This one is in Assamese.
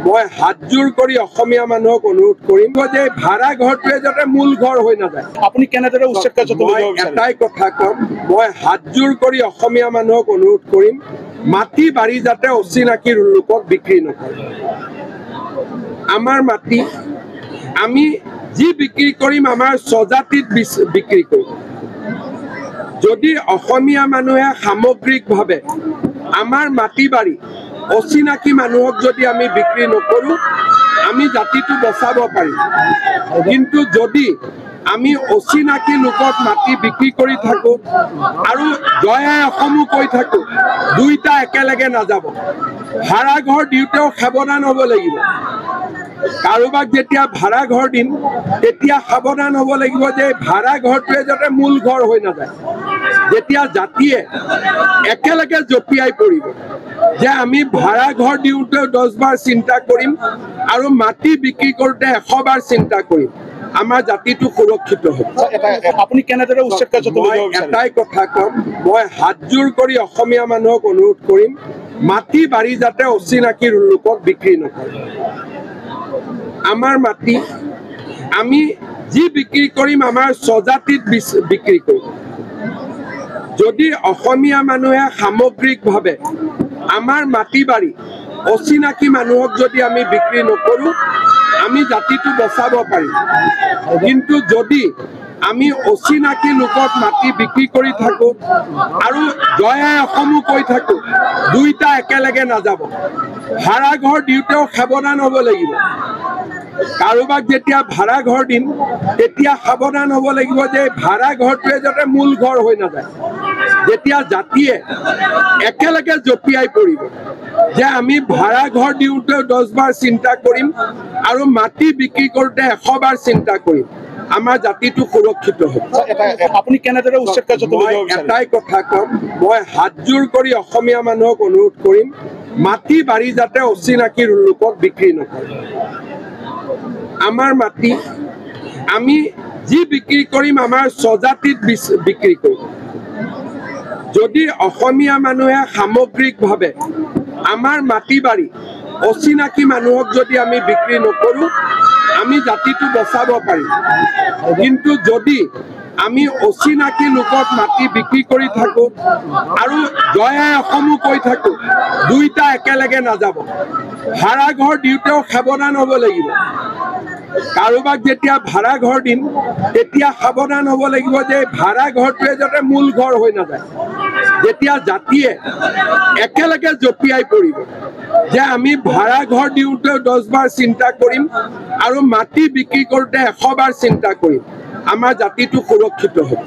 মই হাতজোৰ কৰি অসমীয়া মানুহক অনুৰোধ কৰিম যে ভাড়া ঘৰটোৱে যাতে মূল ঘৰ হৈ নাযায়। আপুনি কেনেদৰে উচ্ছেদ কাৰ্যটো লৈ যাব বিচাৰে? এটাই কথা কম, মই হাতজোৰ কৰি অসমীয়া মানুহক অনুৰোধ কৰিম, মাটি বাৰী যাতে অচিনাকি লোকক বিক্ৰী নকৰে। আমাৰ মাটি আমি যি বিক্ৰী কৰিম আমাৰ স্বজাতিত বিক্ৰী কৰিম। যদি অসমীয়া মানুহে সামগ্ৰিকভাৱে আমাৰ মাটি বাৰী অচিনাকি মানুহক যদি আমি বিক্ৰী নকৰোঁ, আমি জাতিটো বচাব পাৰিম। কিন্তু যদি আমি অচিনাকি লোকক মাটি বিক্ৰী কৰি থাকোঁ আৰু জয় আই অসমো কৈ থাকোঁ, দুইটা একেলগে নাযাব। ভাড়া ঘৰ দিওঁতেও সাৱধান হ'ব লাগিব। কাৰোবাক যেতিয়া ভাড়া ঘৰ দিম তেতিয়া সাৱধান হ'ব লাগিব যে ভাড়া ঘৰটোৱে যাতে মূল ঘৰ হৈ নাযায়। যেতিয়া জাতিয়ে একেলগে জঁপিয়াই পৰিব যে আমি ভাড়া ঘৰ দিওঁতেও 10 বাৰ চিন্তা কৰিম আৰু মাটি বিক্ৰী কৰোঁতে 100 বাৰ চিন্তা কৰিম, আমাৰ জাতিটো সুৰক্ষিত হ'ব। আপুনি কেনেদৰে উচ্ছেদ কাৰ্যটো লৈ যাব বিচাৰে? এটাই কথা কম, মই হাতজোৰ কৰি অসমীয়া মানুহক অনুৰোধ কৰিম, মাটি বাৰী যাতে অচিনাকি লোকক বিক্ৰী নকৰে। আমাৰ মাটি আমি যি বিক্ৰী কৰিম আমাৰ স্বজাতিত বিক্ৰী কৰিম। যদি অসমীয়া মানুহে সামগ্ৰিকভাৱে আমাৰ মাটি বাৰী অচিনাকি মানুহক যদি আমি বিক্ৰী নকৰোঁ, আমি জাতিটো বচাব পাৰিম। কিন্তু যদি আমি অচিনাকি লোকক মাটি বিক্ৰী কৰি থাকোঁ আৰু জয় আই অসমো কৈ থাকোঁ, দুইটা একেলগে নাযাব। ভাড়া ঘৰ দিওঁতেও সাৱধান হ'ব লাগিব। কাৰোবাক যেতিয়া ভাড়া ঘৰ দিম তেতিয়া সাৱধান হ'ব লাগিব যে ভাড়া ঘৰটোৱে যাতে মূল ঘৰ হৈ নাযায়। যেতিয়া জাতিয়ে একেলগে জঁপিয়াই পৰিব যে আমি ভাড়া ঘৰ দিওঁতেও 10 বাৰ চিন্তা কৰিম আৰু মাটি বিক্ৰী কৰোঁতে 100 বাৰ চিন্তা কৰিম, আমাৰ জাতিটো সুৰক্ষিত হ'ব। আপুনি কেনেদৰে উচ্ছেদ কাৰ্যটো লৈ যাব বিচাৰে? এটাই কথা কম, মই হাতজোৰ কৰি অসমীয়া মানুহক অনুৰোধ কৰিম, মাটি বাৰী যাতে অচিনাকি লোকক বিক্ৰী নকৰে। আমাৰ মাটি আমি যি বিক্ৰী কৰিম আমাৰ স্বজাতিত বিক্ৰী কৰিম। যদি অসমীয়া মানুহে সামগ্ৰিকভাৱে আমাৰ মাটি বাৰী অচিনাকি মানুহক যদি আমি বিক্ৰী নকৰোঁ, আমি জাতিটো বচাব পাৰিম। কিন্তু যদি আমি অচিনাকি লোকক মাটি বিক্ৰী কৰি থাকোঁ আৰু জয় আই অসমো কৈ থাকোঁ, দুইটা একেলগে নাযাব। ভাড়া ঘৰ দিওঁতেও সাৱধান হ'ব লাগিব। কাৰোবাক যেতিয়া ভাড়া ঘৰ দিম তেতিয়া সাৱধান হ'ব লাগিব যে ভাড়া ঘৰটোৱে যাতে মূল ঘৰ হৈ নাযায়। যেতিয়া জাতিয়ে একেলগে জঁপিয়াই পৰিব যে আমি ভাড়া ঘৰ দিওঁতেও 10 বাৰ চিন্তা কৰিম আৰু মাটি বিক্ৰী কৰোঁতে 100 বাৰ চিন্তা কৰিম, আমাৰ জাতিটো সুৰক্ষিত হ'ব।